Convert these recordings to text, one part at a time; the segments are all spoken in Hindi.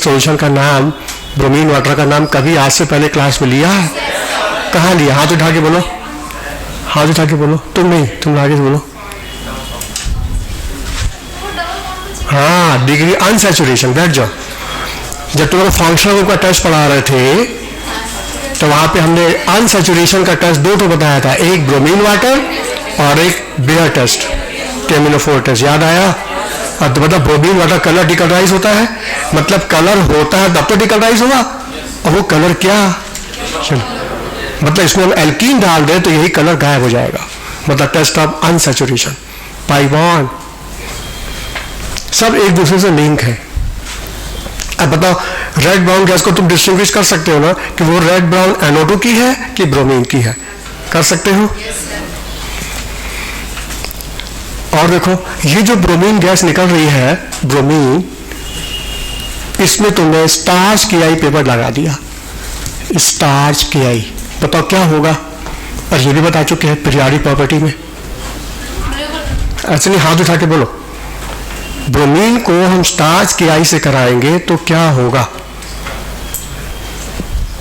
सोल्यूशन का नाम, ब्रोमीन वाटर का नाम कभी आज से पहले क्लास में लिया है? कहाँ लिया? हाथ उठा के बोलो, हाथ उठा के बोलो। तुम नहीं, तुम आगे से बोलो। हाँ, डिग्री अनसैचुरेशन। बैठ जाओ। जब तुम लोग फंक्शनल का टेस्ट पढ़ा रहे थे तो वहां पे हमने अनसैचुरेशन का टेस्ट दो तो बताया था, एक ब्रोमीन वाटर और एक बेयर टेस्ट, केमिनोफोर टेस्ट। याद आया? और तो मतलब ब्रोमीन वाटर कलर डिकलराइज होता है, मतलब कलर होता है तब तो डिकलराइज होगा। और वो कलर क्या, मतलब इसमें हम एल्कीन डाल दें तो यही कलर गायब हो जाएगा। मतलब test of unsaturation. Pi bond सब एक दूसरे से लिंक है। अब बताओ, रेड ब्राउन गैस को तुम डिस्टिंग्विश कर सकते हो ना कि वो रेड ब्राउन NO2 की है कि ब्रोमीन की है? कर सकते हो। और देखो, ये जो ब्रोमीन गैस निकल रही है, ब्रोमीन, इसमें तुमने स्टार्च KI पेपर लगा दिया। स्टार्च KI, बताओ क्या होगा? और ये भी बता चुके हैं पीरियोडिक प्रॉपर्टी में। ऐसे नहीं, हाथ उठा के बोलो। ब्रोमीन को हम स्टार्च KI से कराएंगे तो क्या होगा?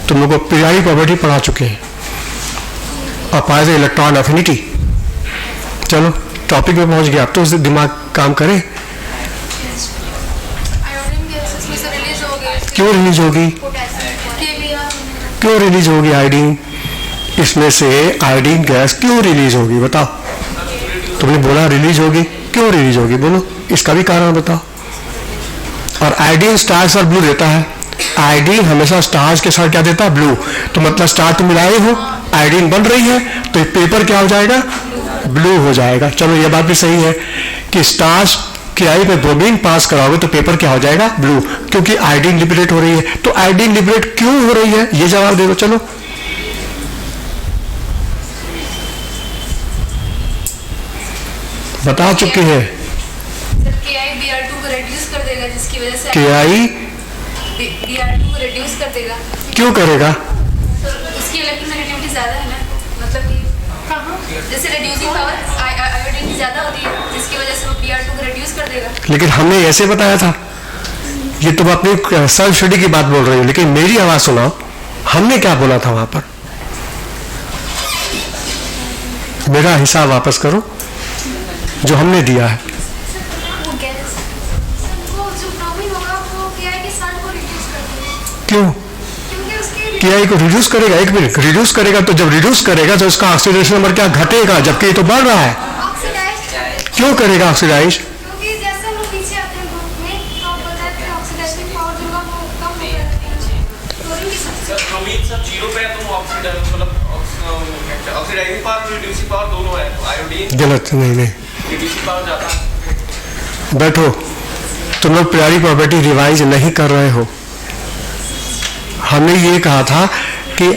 तुम लोग को पीरियोडिक प्रॉपर्टी पढ़ा चुके हैं और पाए इलेक्ट्रॉन एफिनिटी। चलो टॉपिक में पहुंच गया, अब तो उससे दिमाग काम करे। क्यों रिलीज होगी? क्यों रिलीज होगी आयोडीन? इसमें से आयोडीन गैस क्यों रिलीज होगी बताओ? तुमने बोला रिलीज होगी, क्यों रिलीज होगी बोलो, इसका भी कारण बताओ। और आयोडीन स्टार्च और ब्लू देता है। आयोडीन हमेशा स्टार्च के साथ क्या देता है? ब्लू। तो मतलब स्टार्च तुम मिलाए हो, आयोडीन बन रही है, तो पेपर क्या हो जाएगा? ब्लू हो जाएगा। चलो ये बात भी सही है कि स्टार्च KI पे ब्रोमीन पास कराओगे तो पेपर क्या हो जाएगा? ब्लू, क्योंकि आयोडीन लिबरेट हो रही है। तो आयोडीन लिबरेट क्यों हो रही है, ये जवाब दे दो। चलो बता चुके हैं। KI Br2 को रिड्यूस कर देगा, जिसकी वजह से KI Br2 को रिड्यूस कर देगा। क्यों करेगा? तो उसकी इलेक्ट्रोनेगेटिविटी ज्यादा है ना, मतलब कि जैसे रिड्यूसिंग पावर आयोडीन की ज्यादा होती है, जिसकी वजह से वो Br2 को रिड्यूस कर देगा। लेकिन हमने ऐसे बताया था। ये तुम अपनी सेल्फ स्टडी की बात बोल रही हो, लेकिन मेरी आवाज सुनाओ, हमने क्या बोला था वहां पर? मेरा हिसाब वापस करो जो हमने दिया है। वो गैस वो जो ब्रोमीन होगा वो KI के साथ को रिड्यूस कर देगा। क्यों? क्योंकि उसके KI को रिड्यूस करेगा? एक मिनट, रिड्यूस करेगा तो जब रिड्यूस करेगा तो इसका ऑक्सीडेशन नंबर क्या घटेगा, जबकि ये तो बढ़ रहा है। ऑक्सीडाइज। क्यों करेगा ऑक्सीडाइज? क्योंकि जैसे हम लोग पीछे आते हैं ग्रुप में तो आप बताते हैं ऑक्सीडेशन पावर जो होगा वो कम हो जाती है। क्लोरीन की सबसे ब्रोमीन सब जीरो पे है तो ऑक्सीडाइज मतलब ऑक्सीडाइजिंग पावर रिड्यूसिंग पावर दोनों है। आयोडीन गलत, नहीं नहीं, रिड्यूसिंग पावर ज्यादा है। बैठो। तुम लोग पीरियोडिक प्रॉपर्टी रिवाइज नहीं कर रहे हो। हमने ये कहा था कि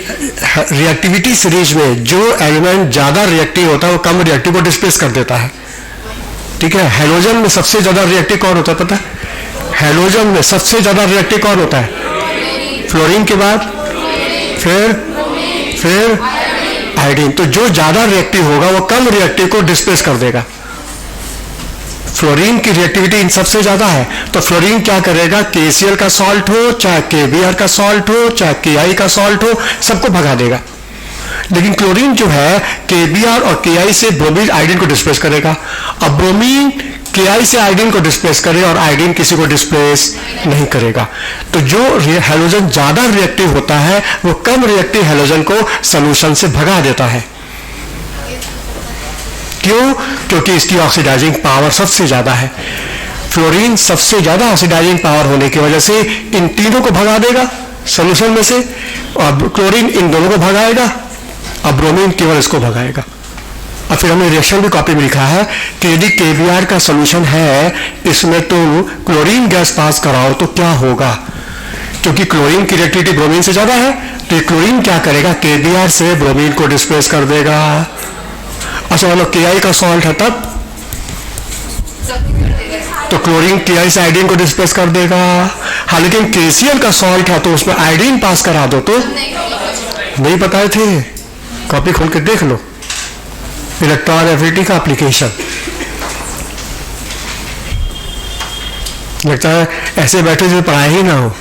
रिएक्टिविटी सीरीज में जो एलिमेंट ज्यादा रिएक्टिव होता है वो कम रिएक्टिव को डिस्प्लेस कर देता है। ठीक है? हेलोजन में सबसे ज्यादा रिएक्टिव कौन होता है पता है? हेलोजन में सबसे ज्यादा रिएक्टिव कौन होता है? फ्लोरीन के बाद फिर आयोडीन। तो जो ज्यादा रिएक्टिव होगा वो कम रिएक्टिव को डिस्प्लेस कर देगा। फ्लोरीन की रिएक्टिविटी इन सबसे ज्यादा है, तो फ्लोरीन क्या करेगा? KCl का सॉल्ट हो, चाहे KBr का सॉल्ट हो, चाहे KI का सॉल्ट हो, सबको भगा देगा। लेकिन क्लोरीन जो है KBr और KI से ब्रोमीन आयोडीन को डिस्प्लेस करेगा। अब ब्रोमीन KI से आयोडीन को डिस्प्लेस करे और आयोडीन किसी को डिस्प्लेस नहीं करेगा। तो जो हेलोजन ज्यादा रिएक्टिव होता है वो कम रिएक्टिव हेलोजन को सॉल्यूशन से भगा देता है। क्यों? क्योंकि इसकी ऑक्सीडाइजिंग पावर सबसे ज्यादा है। फ्लोरीन सबसे ज्यादा ऑक्सीडाइजिंग पावर होने की वजह से इन तीनों को भगा देगा सॉल्यूशन में से, और क्लोरीन इन दोनों को भगाएगा, और ब्रोमीन केवल इसको भगाएगा। और फिर हमने रिएक्शन भी कॉपी में लिखा है कि यदि KBr का सॉल्यूशन है, इसमें तुम क्लोरीन गैस पास कराओ तो क्या होगा? क्योंकि क्लोरीन की रिएक्टिविटी ब्रोमीन से ज्यादा है, तो क्लोरीन क्या करेगा? KBr से ब्रोमीन को डिस्प्लेस कर देगा। अच्छा मतलब KI का सॉल्ट है तब तो क्लोरीन KI से आयोडीन को डिस्प्लेस कर देगा। हाँ, लेकिन KCl का सॉल्ट है तो उसमें आयोडीन पास करा दो तो नहीं बताए थे, कॉपी खोल के देख लो। इलेक्ट्रॉन एफिनिटी का एप्लीकेशन। लगता है ऐसे बैठे जो पढ़ाया ही ना हो।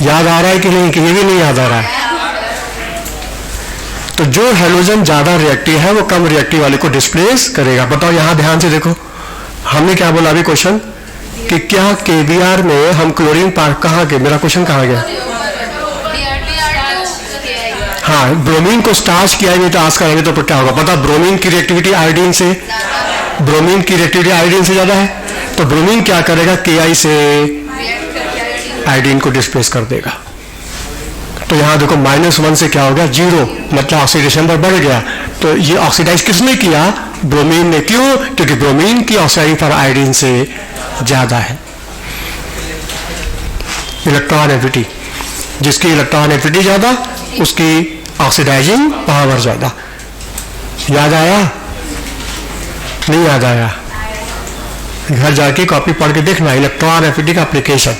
याद आ रहा है कि नहीं, कि ये भी नहीं याद आ रहा है? तो जो हेलोजन ज्यादा रिएक्टिव है वो कम रिएक्टिव वाले को डिस्प्लेस करेगा। बताओ, यहां ध्यान से देखो, हमने क्या बोला अभी क्वेश्चन, कि क्या केवीआर में हम क्लोरीन पार्ट कहाँ गए, मेरा क्वेश्चन कहाँ गया? हाँ, ब्रोमीन को स्टार्च किया में तो आज करेंगे तो क्या होगा पता? ब्रोमीन की रिएक्टिविटी आयोडीन से, ब्रोमीन की रिएक्टिविटी आयोडीन से ज्यादा है, तो ब्रोमीन क्या करेगा, Ki से आयोडीन को डिस्प्लेस कर देगा। तो यहां देखो -1 से क्या हो गया, 0, मतलब ऑक्सीडेशन पर बढ़ गया। तो ये ऑक्सीडाइज किसने किया? ब्रोमीन ने। क्यों? क्योंकि ब्रोमीन की ऑक्सीडाइजिंग पावर आयोडीन से ज्यादा है। इलेक्ट्रॉन एफिनिटी, जिसकी इलेक्ट्रॉन एफिनिटी ज्यादा उसकी ऑक्सीडाइजिंग पावर ज्यादा। याद आया? नहीं याद आया? घर जाके कॉपी पढ़ के देखना, इलेक्ट्रॉन एफिनिटी का एप्लीकेशन।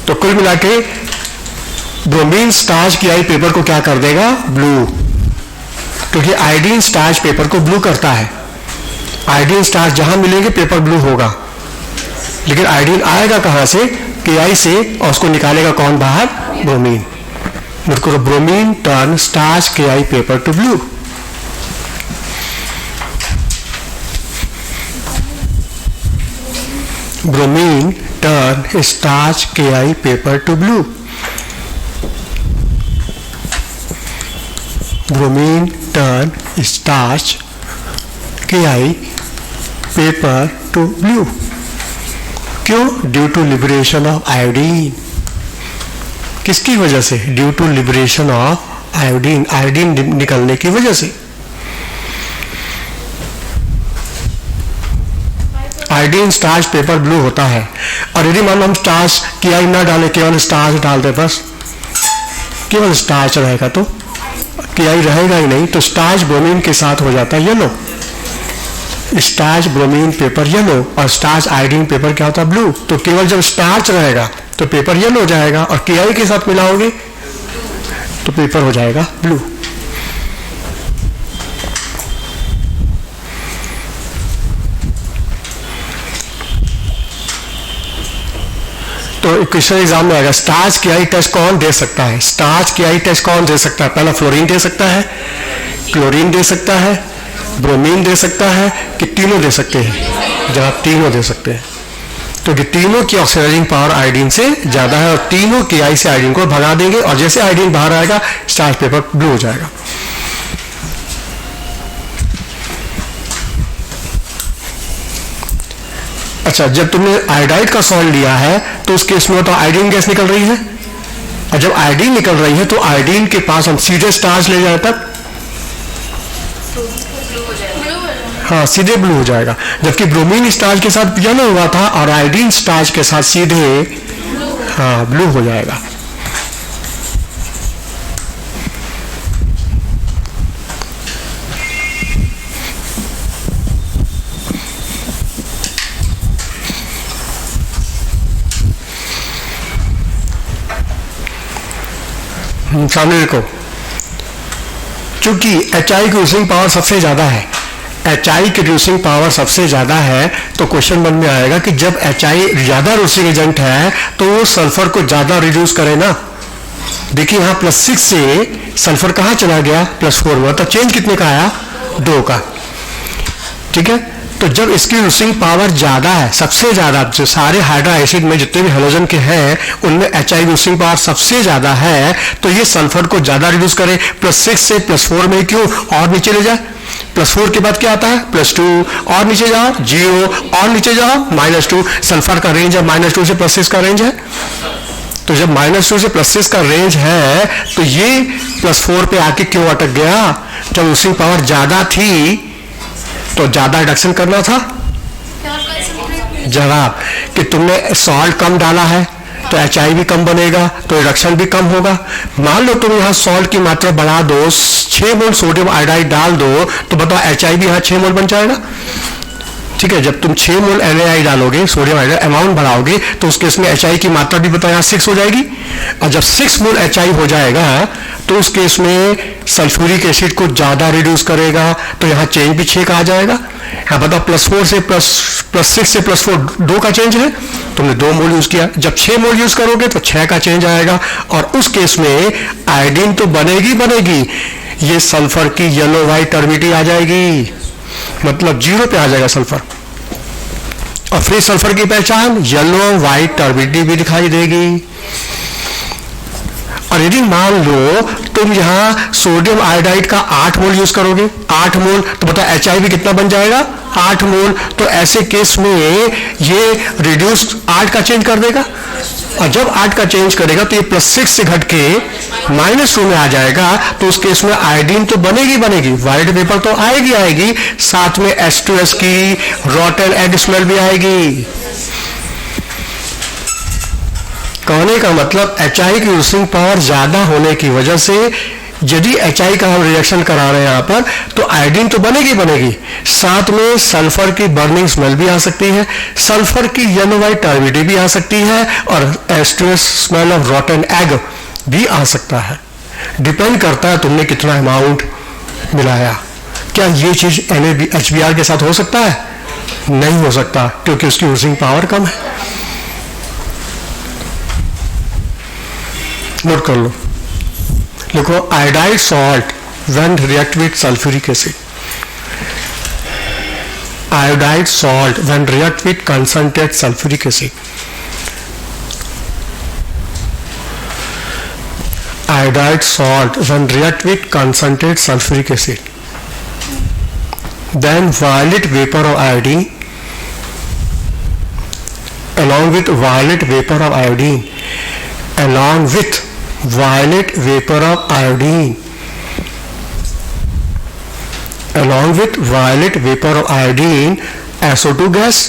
तो कुल मिला के ब्रोमीन स्टार्च की आई पेपर को क्या कर देगा, ब्लू, क्योंकि आयोडीन स्टार्च पेपर को ब्लू करता है। आयोडीन स्टार्च जहां मिलेंगे पेपर ब्लू होगा, लेकिन आयोडीन आएगा कहां से, Ki से, और उसको निकालेगा कौन बाहर, ब्रोमीन। बिल्कुल, bromine turn starch Ki paper to blue. Bromine turn starch Ki paper to blue. Bromine turn starch Ki paper to blue. क्यों? Due to liberation of iodine. किसकी वजह से? Due to liberation of iodine, iodine निकलने की वजह से। आयोडीन स्टार्च पेपर ब्लू होता है। और यदि मान लो हम स्टार्च Ki ना डालें, केवल स्टार्च डाल दे, बस केवल स्टार्च रहेगा, तो Ki रहेगा ही नहीं, तो स्टार्च ब्रोमीन के साथ हो जाता है yellow. Starch bromine paper yellow, और स्टार्च आयोडीन पेपर क्या होता है, ब्लू। तो केवल जब स्टार्च रहेगा तो पेपर येलो हो जाएगा, और Ki के साथ मिलाओगे तो पेपर हो जाएगा ब्लू। तो क्वेश्चन एग्जाम में आएगा, स्टार्च Ki टेस्ट कौन दे सकता है? स्टार्च Ki टेस्ट कौन दे सकता है? पहला फ्लोरीन दे सकता है, क्लोरीन दे सकता है, ब्रोमीन दे सकता है, कि तीनों दे सकते हैं? जनाब, तीनों दे सकते हैं, क्योंकि तीनों की ऑक्सीडाइजिंग पावर आयोडीन से ज्यादा है, और तीनों Ki से आयोडीन को भगा देंगे, और जैसे आयोडीन बाहर आएगा स्टार्च पेपर ब्लू हो जाएगा। अच्छा, जब तुमने आयोडाइड का सॉल्ट लिया है तो उस केस में तो आयोडीन गैस निकल रही है, और जब आयोडीन निकल रही है तो आयोडीन के पास हम सीधे स्टार्च ले जाए तब हाँ सीधे ब्लू हो जाएगा, जबकि ब्रोमीन स्टार्च के साथ येलो हुआ था और आयोडीन स्टार्च के साथ सीधे हाँ ब्लू हो जाएगा। सामने देखो, चूंकि HI की यूजिंग पावर सबसे ज्यादा है, HI की रिड्यूसिंग पावर सबसे ज्यादा है, तो क्वेश्चन मन में आएगा कि जब HI ज्यादा रिड्यूसिंग एजेंट है तो वो सल्फर को ज्यादा रिड्यूस करे ना। देखिए यहाँ +6 से सल्फर कहाँ चला गया, +4 हुआ, तो चेंज कितने का आया, 2 का। ठीक है, तो जब इसकी रिड्यूसिंग पावर ज्यादा है, सबसे ज्यादा जो सारे हाइड्रो एसिड में जितने भी हेलोजन के हैं उनमें HI रिड्यूसिंग पावर सबसे ज्यादा है, तो ये सल्फर को ज्यादा रिड्यूस करे। +6 से +4 में क्यों और नीचे ले जाए, +4 के बाद क्या आता है +2, और नीचे जाओ 0, और नीचे जाओ -2। सल्फर का रेंज है -2 से +6 का रेंज है, तो जब -2 से +6 का रेंज है तो ये +4 पे आके क्यों अटक गया, जब रिड्यूसिंग पावर ज्यादा थी तो ज्यादा रिडक्शन करना था। जवाब कि तुमने सॉल्ट कम डाला है तो HI भी कम बनेगा, तो रिडक्शन भी कम होगा। मान लो तुम यहाँ सॉल्ट की मात्रा बढ़ा दो, 6 मोल सोडियम आयोडाइड डाल दो, तो बताओ HI भी यहाँ 6 मोल बन जाएगा। ठीक है, जब तुम 6 मोल NaI डालोगे, सोडियम आयोडाइड अमाउंट बढ़ाओगे, तो उस केस में HI की मात्रा भी बताओ यहाँ 6 हो जाएगी, और जब 6 मोल HI हो जाएगा तो उस केस में सल्फ्यूरिक एसिड को ज्यादा रिड्यूस करेगा, तो यहाँ चेंज भी 6 का आ जाएगा। हाँ बताओ, +4 से +6 से +4 2 का चेंज है, तुमने 2 मोल यूज किया। जब 6 मोल यूज करोगे तो 6 का चेंज आएगा, और उस केस में आयोडीन तो बनेगी, ये सल्फर की येलो व्हाइट टर्बिडिटी आ जाएगी, मतलब 0 पे आ जाएगा सल्फर। और फ्री सल्फर की पहचान येलो व्हाइट टर्बिडिटी भी दिखाई देगी। और यदि मान लो तुम यहां सोडियम आयोडाइड का 8 मोल यूज करोगे, 8 मोल, तो बताओ HIV कितना बन जाएगा, 8 मोल। तो ऐसे केस में ये रिड्यूस 8 का चेंज कर देगा, और जब 8 का चेंज करेगा तो ये +6 से घट के -2 में आ जाएगा। तो उस केस में आयोडीन तो बनेगी, व्हाइट वेपर तो आएगी, साथ में H2S की रॉटन एग स्मेल भी आएगी। कहने का मतलब HI की यूजिंग पावर ज्यादा होने की वजह से यदि HI का हम रिएक्शन करा रहे हैं यहां पर, तो आयोडीन तो बनेगी, साथ में सल्फर की बर्निंग स्मेल भी आ सकती है, सल्फर की येलो व्हाइट टर्बिडिटी भी आ सकती है, और H2S स्मेल ऑफ रॉटन एग भी आ सकता है। डिपेंड करता है तुमने कितना अमाउंट मिलाया। क्या ये चीज HBr के साथ हो सकता है? नहीं हो सकता, क्योंकि उसकी यूजिंग पावर कम है। नोट कर लो, लिखो iodide salt when react with sulphuric acid, iodide salt when react with concentrate sulphuric acid, iodide salt when react with concentrated sulfuric acid, then violet vapor of iodine along with violet vapor of iodine SO2 gas,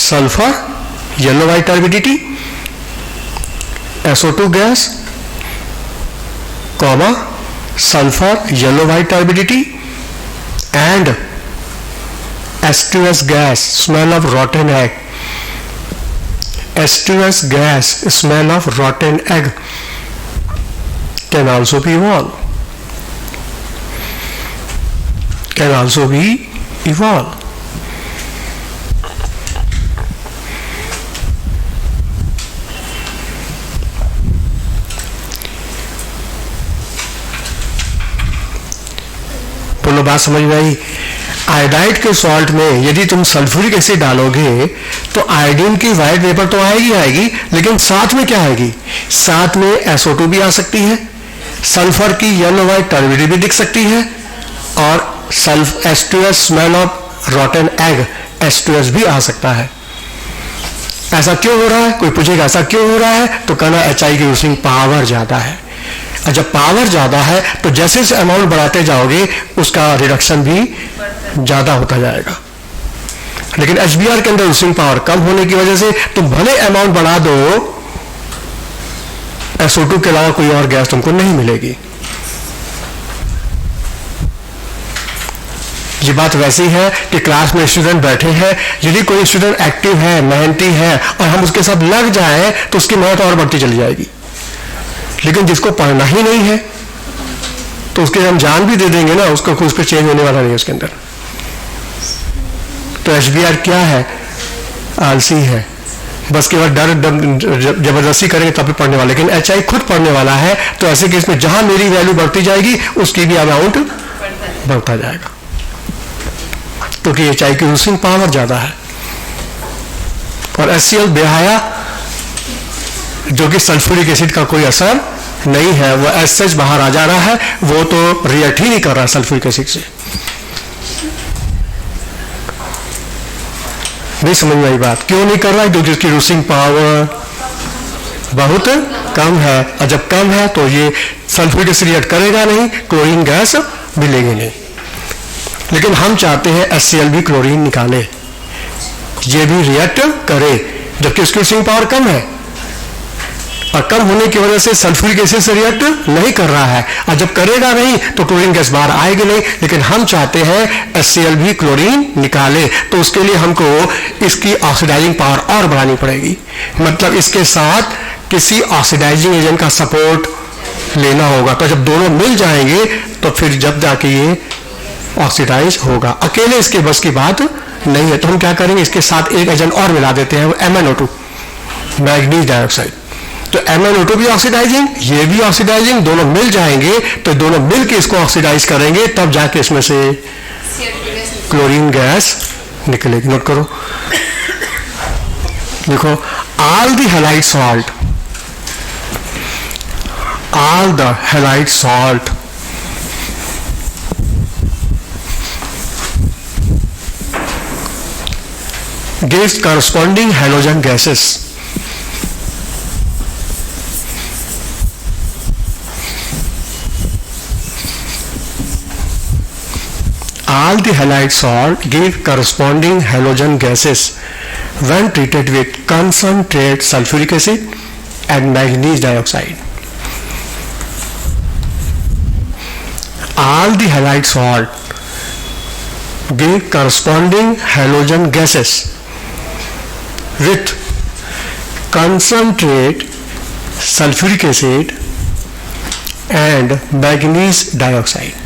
sulfur yellow white turbidity, SO2 gas, sulfur yellow white turbidity, and H2S gas, smell of rotten egg. H2S gas, smell of rotten egg can also be evolved. बोलो, बात समझ में आई? आयोडाइड के सॉल्ट में यदि तुम सल्फ्यूरिक एसिड डालोगे तो आयोडीन की व्हाइट वेपर तो आएगी, लेकिन साथ में क्या आएगी? साथ में SO2 भी आ सकती है, सल्फर की येलो व्हाइट टर्बिडिटी भी दिख सकती है, और H2S smell of रॉटन egg H2S भी आ सकता है। ऐसा क्यों हो रहा है? कोई पूछेगा ऐसा क्यों हो रहा है, तो कहना HI की यूजिंग पावर ज्यादा है। और जब पावर ज्यादा है तो जैसे जैसे अमाउंट बढ़ाते जाओगे उसका रिडक्शन भी ज्यादा होता जाएगा। लेकिन HBr के अंदर यूजिंग पावर कम होने की वजह से तुम भले अमाउंट बढ़ा दो, SO2 के अलावा कोई और गैस तुमको नहीं मिलेगी। ये बात वैसी है कि क्लास में स्टूडेंट बैठे हैं, यदि कोई स्टूडेंट एक्टिव है, मेहनती है, और हम उसके साथ लग जाएं तो उसकी मेहनत और बढ़ती चली जाएगी। लेकिन जिसको पढ़ना ही नहीं है तो उसके हम जान भी दे देंगे ना, उसका कुछ पे चेंज होने वाला नहीं है उसके अंदर। तो HBr क्या है? आलसी है, बस केवल डर जबरदस्ती करेंगे तब भी पढ़ने वाला। लेकिन HI खुद पढ़ने वाला है, तो ऐसे केस में जहां मेरी वैल्यू बढ़ती जाएगी उसकी भी अमाउंट बढ़ता जाएगा, क्योंकि HI की यूजिंग पावर ज्यादा है। और HCl बेहाया, जो कि सल्फ्यूरिक एसिड का कोई असर नहीं है, वो एसएच बाहर आ जा रहा है, वो तो रिएक्ट ही नहीं कर रहा सल्फ्यूरिक एसिड से। नहीं समझ में आई बात? क्यों नहीं कर रहा है? क्योंकि उसकी यूजिंग पावर बहुत कम है, और जब कम है तो ये सल्फ्यूरिक एसिड रिएक्ट करेगा नहीं, क्लोरीन गैस मिलेगी नहीं। लेकिन हम चाहते हैं HCl भी क्लोरीन निकाले, ये भी रिएक्ट करे, जबकि उसकी यूजिंग पावर कम है, और कम होने की वजह से सल्फ्यूरिक एसिड से रिएक्ट नहीं कर रहा है, और जब करेगा नहीं तो क्लोरीन गैस बाहर आएगी नहीं। लेकिन हम चाहते हैं HCl भी क्लोरीन निकाले, तो उसके लिए हमको इसकी ऑक्सीडाइजिंग पावर और बढ़ानी पड़ेगी। मतलब इसके साथ किसी ऑक्सीडाइजिंग एजेंट का सपोर्ट लेना होगा। तो जब दोनों मिल जाएंगे तो फिर जब जाके ये ऑक्सीडाइज होगा, अकेले इसके बस की बात नहीं है। तो हम क्या करेंगे, इसके साथ एक एजेंट और मिला देते हैं, वो MnO2, मैग्नीज डाइऑक्साइड। तो MnO2 भी ऑक्सीडाइजिंग, ये भी ऑक्सीडाइजिंग, दोनों मिल जाएंगे तो दोनों मिल के इसको ऑक्सीडाइज करेंगे, तब जाके इसमें से क्लोरीन गैस निकलेगी। नोट करो, देखो, all the halide salt, all the halide salt gives corresponding halogen gases. All the halide salt give corresponding halogen gases when treated with concentrate sulfuric acid and manganese dioxide. All the halide salt give corresponding halogen gases with concentrate sulfuric acid and manganese dioxide.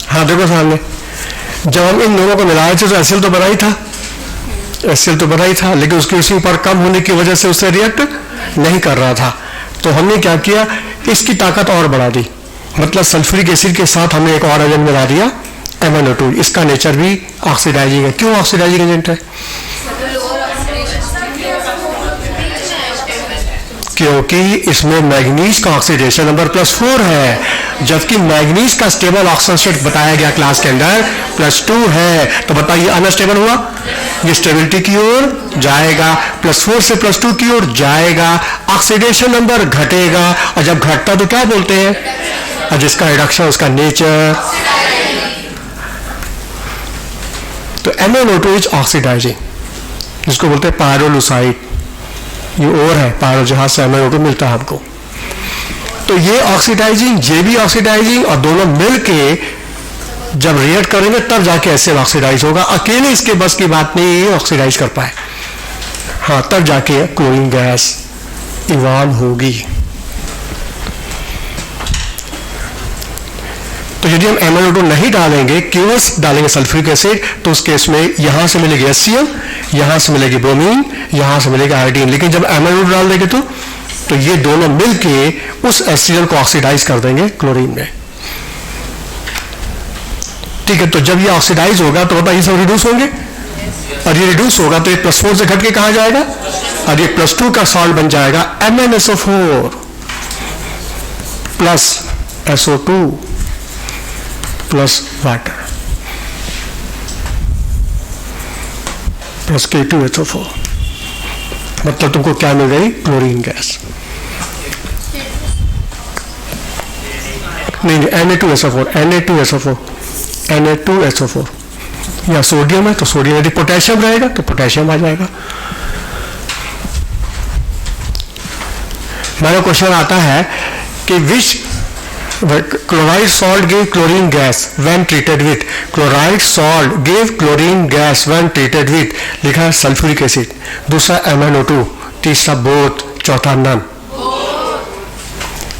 हाँ देखो सामने, जब हम इन दोनों को मिलाए थे तो एसिल तो बना ही था, एसिल तो बना ही था, लेकिन उसके उसी पर कम होने की वजह से उससे रिएक्ट नहीं कर रहा था। तो हमने क्या किया, इसकी ताकत और बढ़ा दी, मतलब सल्फ्यूरिक एसिड के साथ हमने एक और एजेंट मिला दिया MnO2। इसका नेचर भी ऑक्सीडाइजिंग है। क्यों ऑक्सीडाइजिंग एजेंट है? क्योंकि इसमें मैग्नीज का ऑक्सीडेशन नंबर +4 है, जबकि मैग्नीज का स्टेबल ऑक्सीजन स्टेट बताया गया क्लास के अंदर +2 है। तो बताइए अनस्टेबल हुआ, ये स्टेबिलिटी की ओर जाएगा, +4 से +2 की ओर जाएगा, ऑक्सीडेशन नंबर घटेगा, और जब घटता तो क्या बोलते हैं, और जिसका रिडक्शन उसका नेचर। तो MnO2 इज ऑक्सीडाइजिंग, जिसको बोलते हैं पायरोलुसाइड। ये और है पायरो, जहां से MnO2 मिलता है हमको। तो ये ऑक्सीडाइजिंग, ये भी ऑक्सीडाइजिंग, और दोनों मिलके जब रिएक्ट करेंगे तब जाके एसिड ऑक्सीडाइज होगा। अकेले इसके बस की बात नहीं ये ऑक्सीडाइज कर पाए, हाँ तब जाके क्लोरीन गैस इवॉल्व होगी। तो यदि हम MnO2 नहीं डालेंगे, केवल डालेंगे सल्फ्यूरिक एसिड, तो उस केस में यहां से मिलेगी HCl, यहां से मिलेगी ब्रोमीन, यहां से मिलेगा आयोडीन। लेकिन जब MnO2 डाल देंगे तो ये दोनों मिलके उस HCl को ऑक्सीडाइज कर देंगे क्लोरीन में। ठीक है, तो जब ये ऑक्सीडाइज होगा तो बताइए सब रिड्यूस होंगे, और ये रिड्यूस होगा तो ये +4 से घट के कहां जाएगा, और ये +2 का सॉल्ट बन जाएगा MnSO4 plus SO2 plus water plus K2SO4। मतलब तुमको क्या मिल गई, क्लोरीन गैस। नहीं Na2SO4, Na2SO4, Na2SO4। या सोडियम है तो सोडियम, यदि पोटेशियम रहेगा तो पोटेशियम आ जाएगा। मेरा क्वेश्चन आता है कि विच chloride salt gave chlorine gas when treated with, chloride salt gave chlorine gas when treated with, लिखा है सल्फ्यूरिक एसिड, दूसरा MnO2, तीसरा बोथ, चौथा none.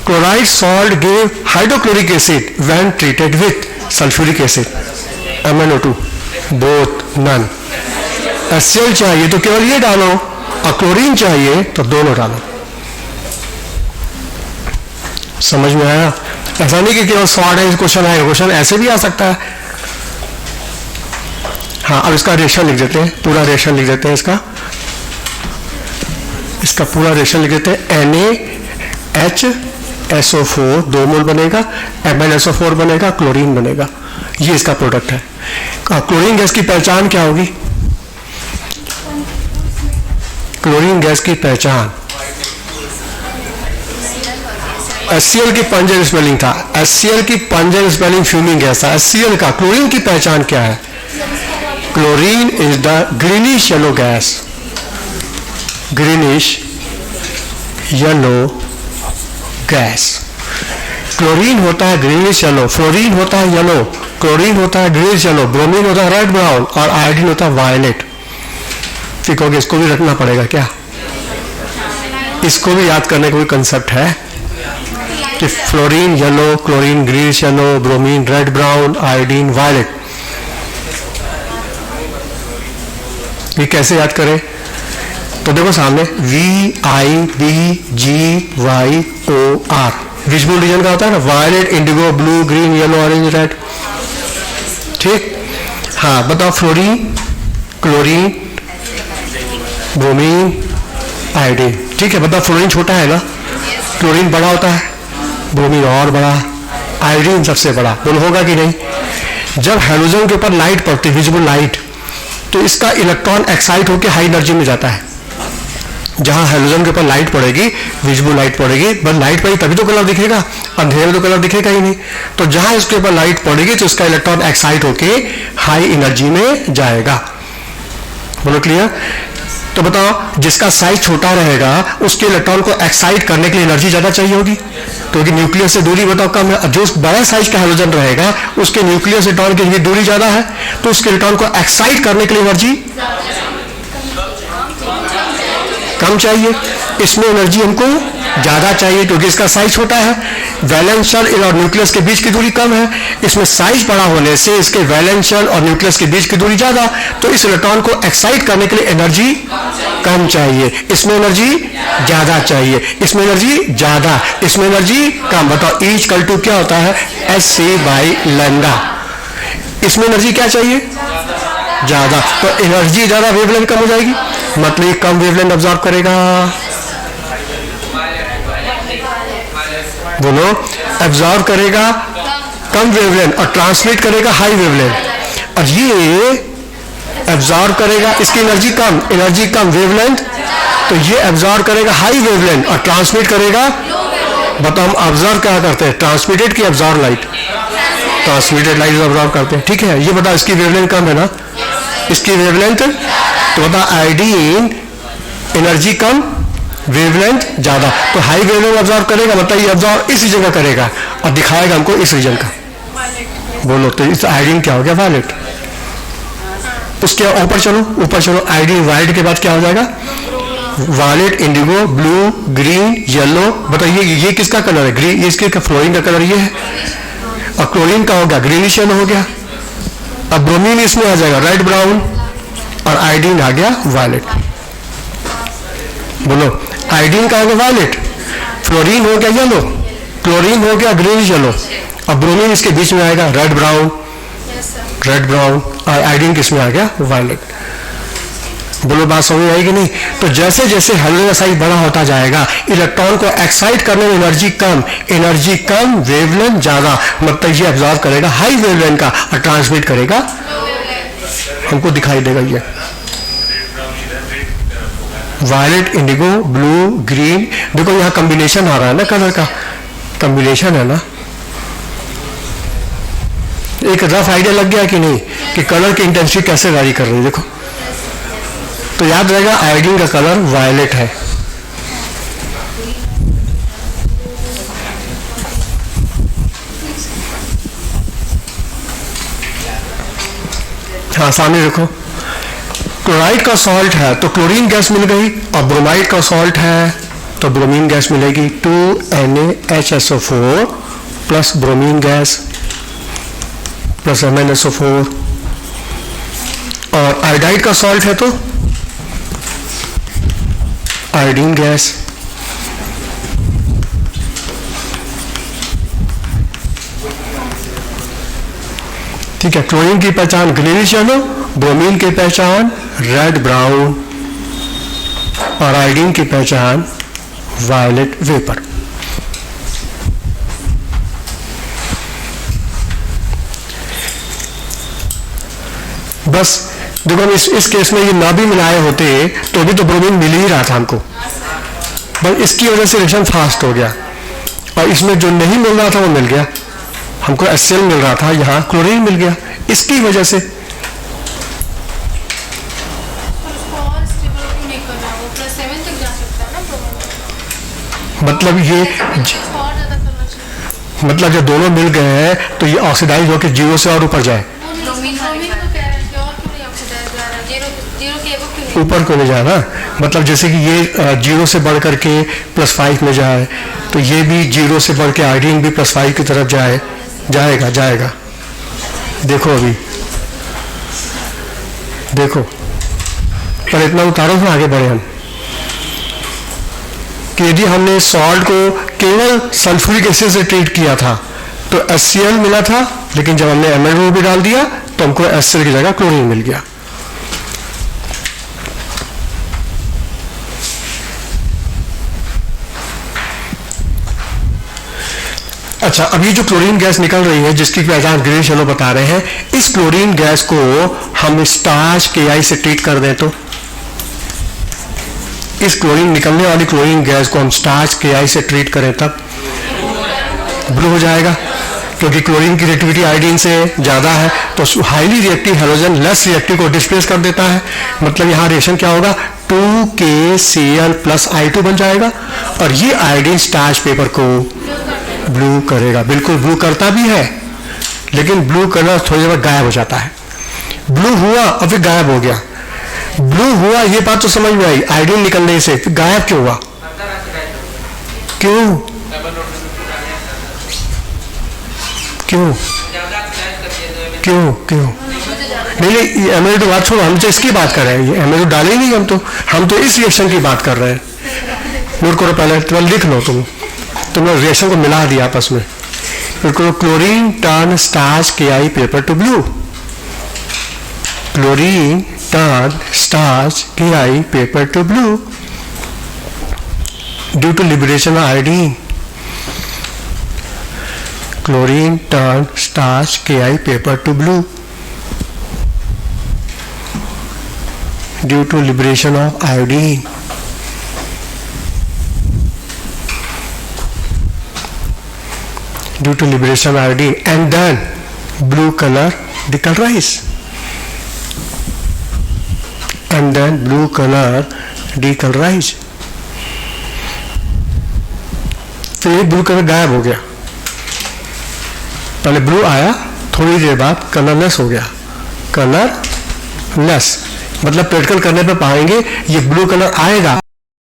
chloride salt gave hydrochloric acid when treated with sulfuric acid, MnO2, both, none। HCl चाहिए तो केवल ये डालो, और क्लोरीन चाहिए तो दोनों डालो। समझ में आया? ऐसा नहीं कि केवल सॉल्ट है, क्वेश्चन आएगा, क्वेश्चन ऐसे भी आ सकता है। हाँ, अब इसका रेशन लिख देते हैं, पूरा रेशन लिख देते हैं इसका पूरा रेशन लिख देते हैं। NaHSO4 2 मोल बनेगा, MnSO4 बनेगा, क्लोरीन बनेगा, ये इसका प्रोडक्ट है। क्लोरीन गैस की पहचान क्या होगी? क्लोरीन गैस की पहचान HCl की पंजर स्पेलिंग था HCl की पंजन स्पेलिंग फ्यूमिंग गैस है। HCl का क्लोरीन की पहचान क्या है? Chlorine is the greenish yellow gas, greenish yellow gas. Chlorine होता है ग्रीनिश येलो, फ्लोरीन होता है येलो, क्लोरीन होता है ग्रीनिश येलो, ब्रोमीन होता है रेड ब्राउन और आयोडीन होता है वायलेट। ठीक हो गया, इसको भी रखना पड़ेगा क्या? इसको भी याद करने का कोई कंसेप्ट है कि fluorine yellow, chlorine greenish yellow, bromine red brown, iodine violet. ये कैसे याद करें? तो देखो सामने VIBGYOR विजिबल रीजन का होता है ना, violet, indigo, blue, green, yellow, orange, red. ठीक, हाँ बताओ, फ्लोरीन, क्लोरीन, ब्रोमीन, आयोडीन। ठीक है, बताओ फ्लोरीन छोटा है ना, क्लोरीन बड़ा होता है, ब्रोमीन और बड़ा, आयोडीन सबसे बड़ा। बोलो होगा कि नहीं? जब हैलोजन के ऊपर लाइट पड़ती है, विजिबल लाइट, तो इसका इलेक्ट्रॉन एक्साइट होकर हाई एनर्जी में जाता है। जहां हैलोजन के ऊपर लाइट पड़ेगी, विजिबल लाइट पड़ेगी, बस लाइट पड़ेगी तभी तो कलर दिखेगा, अंधेरे में तो कलर दिखेगा ही नहीं। तो जहां इसके ऊपर लाइट पड़ेगी तो इसका इलेक्ट्रॉन एक्साइट होके हाई एनर्जी में जाएगा। बोलो क्लियर? तो बताओ, जिसका साइज छोटा रहेगा उसके इलेक्ट्रॉन को एक्साइट करने के लिए एनर्जी ज्यादा चाहिए होगी, क्योंकि न्यूक्लियस से दूरी बताओ कम है। जो बड़ा साइज का हैलोजन रहेगा उसके न्यूक्लियस से इलेक्ट्रॉन की दूरी ज्यादा है, तो उसके इलेक्ट्रॉन को एक्साइट करने के लिए एनर्जी कम चाहिए। इसमें एनर्जी हमको ज्यादा चाहिए क्योंकि इसका साइज छोटा है, वैलेंस शेल और न्यूक्लियस के बीच की दूरी कम है। इसमें साइज बड़ा होने से इसके वैलेंस शेल और न्यूक्लियस के बीच की दूरी ज्यादा, तो इस इलेक्ट्रॉन को एक्साइट करने के लिए एनर्जी कम चाहिए। इसमें एनर्जी ज्यादा चाहिए, इसमें एनर्जी ज्यादा, इसमें एनर्जी कम। बताओ E = टू क्या होता है? Hc/λ। इसमें एनर्जी क्या चाहिए? ज्यादा, तो एनर्जी ज्यादा, वेवलेंथ कम हो जाएगी, मतलब कम वेवलेंथ ऑब्जॉर्व करेगा। बोलो, एब्जॉर्व करेगा कम वेवलेंथ और ट्रांसमिट करेगा हाई वेवलेंथ। और ये एब्जॉर्व करेगा, इसकी एनर्जी कम वेवलेंथ, तो ये एब्जॉर्व करेगा हाई वेवलेंथ और ट्रांसमिट करेगा। बताओ, हम ऑब्जर्व क्या करते हैं? ट्रांसमिटेड की absorb light? Transmitted light absorb करते हैं। ठीक है, ये बताओ, इसकी वेवलेंथ कम है ना, इसकी वेवलेंथ, तो बताओ आयोडीन एनर्जी कम, वेवलेंथ ज्यादा, तो हाई वेवलेंथ ऑब्जॉर्व करेगा, मतलब ये ऑब्जॉर्व इस रीजन का करेगा और दिखाएगा हमको इस रीजन का। बोलो, तो इस आयोडीन क्या हो गया? वायलेट। उसके ऊपर चलो, आयोडीन वायलेट के बाद क्या हो जाएगा? Violet, indigo, blue, green, yellow. बताइए ये किसका कलर है? ग्रीन, ये इसके फ्लोरीन का कलर ये है। और क्लोरीन का हो गया ग्रीनिश येलो हो गया। अब ब्रोमीन इसमें आ जाएगा रेड ब्राउन और आयोडीन आ गया वायलेट। बोलो, आयोडीन का हो गया वायलेट, फ्लोरीन हो गया येलो, क्लोरीन हो गया ग्रीनिश येलो, और ब्रोमीन इसके बीच में आएगा रेड ब्राउन, और आयोडीन किसमें आ गया? वायलेट। बोलो, बात समझ आएगी नहीं? तो जैसे जैसे हैलोजन का साइज बड़ा होता जाएगा, इलेक्ट्रॉन को एक्साइट करने में एनर्जी कम, वेवलेंथ ज्यादा, मतलब ये एब्जॉर्व करेगा हाई वेवलेंथ का और ट्रांसमिट करेगा, हमको दिखाई देगा ये वायलेट, इंडिगो, ब्लू, ग्रीन। देखो यहाँ कॉम्बिनेशन आ रहा है ना, कलर का कॉम्बिनेशन है ना। एक रफ आइडिया लग गया कि नहीं कि कलर की इंटेंसिटी कैसे वैरी कर रही है? देखो, तो याद रहेगा आयोडीन का कलर वायलेट है। हाँ, सामने देखो, क्लोराइड का सॉल्ट है तो क्लोरीन गैस मिल गई, और ब्रोमाइड का सॉल्ट है तो ब्रोमीन गैस मिलेगी, 2NaHSO4 plus bromine gas plus MnSO4। और आयोडाइड का सॉल्ट है तो आयोडीन गैस। ठीक है, क्लोरीन की पहचान ग्रीनिश येलो, ब्रोमीन की पहचान रेड ब्राउन, और आयोडीन की पहचान वायलेट वेपर। बस देखो, इस केस में ये ना भी मिलाए होते तो भी तो ब्रोमीन मिल ही रहा था हमको, बस इसकी वजह से रिएक्शन फास्ट हो गया, और इसमें जो नहीं मिल रहा था वो मिल गया। हमको HCl मिल रहा था, यहाँ क्लोरीन मिल गया, इसकी वजह से। मतलब ये मतलब जब दोनों मिल गए हैं तो ये ऑक्सीडाइज होकर 0 से और ऊपर जाए, ऊपर को नहीं जाए ना। मतलब जैसे कि ये 0 से बढ़ करके +5 में जाए, तो ये भी 0 से बढ़ के आयोडीन भी +5 की तरफ जाएगा। देखो अभी देखो, पर इतना उतारो फिर आगे बढ़े हम कि यदि हमने सॉल्ट को केवल सल्फ्यूरिक एसिड से ट्रीट किया था तो HCl मिला था, लेकिन जब हमने MnO भी डाल दिया तो हमको HCl की जगह क्लोरीन मिल गया। अच्छा, अभी जो क्लोरीन गैस निकल रही है जिसकी पहचान ग्रीनिश येलो बता रहे हैं, इस क्लोरीन गैस को हम स्टार्च KI से ट्रीट कर दें तो इस क्लोरीन निकलने वाली क्लोरीन गैस को हम स्टार्च KI से ट्रीट करें तब ब्लू हो जाएगा, क्योंकि क्लोरीन की रिएक्टिविटी आयोडीन से ज़्यादा है तो highly reactive halogen less reactive को डिस्प्लेस कर देता है। मतलब यहाँ रिएक्शन क्या होगा, 2KCl+I2 बन जाएगा और ये आयोडीन स्टार्च पेपर को ब्लू करेगा। बिल्कुल ब्लू करता भी है, लेकिन ब्लू कलर थोड़ी देर बाद गायब हो जाता है। ब्लू हुआ और फिर गायब हो गया। ब्लू हुआ ये बात तो समझ में आई, आयोडीन निकलने से, फिर गायब क्यों हुआ? क्यों क्यों क्यों क्यों नहीं, MnO तो बात छोड़ो, हम तो इसकी बात कर रहे हैं। ये MnO डाले ही नहीं, हम तो इस रिएक्शन की बात कर रहे हैं। नोट करो, पहले तुम लिख लो, तुमने रिएक्शन को मिला दिया आपस में। बिल्कुल, chlorine turn starch KI paper to blue, chlorine turn starch KI paper to blue due to liberation of iodine. Chlorine turn starch KI paper to blue due to liberation of iodine. Due to liberation of iodine, and then blue color decolorize. And then blue color decolorize. तो ये ब्लू कलर गायब हो गया। पहले ब्लू आया, थोड़ी देर बाद कलरलेस हो गया। कलरलेस मतलब प्रैक्टिकल करने पे पाएंगे ये ब्लू कलर आएगा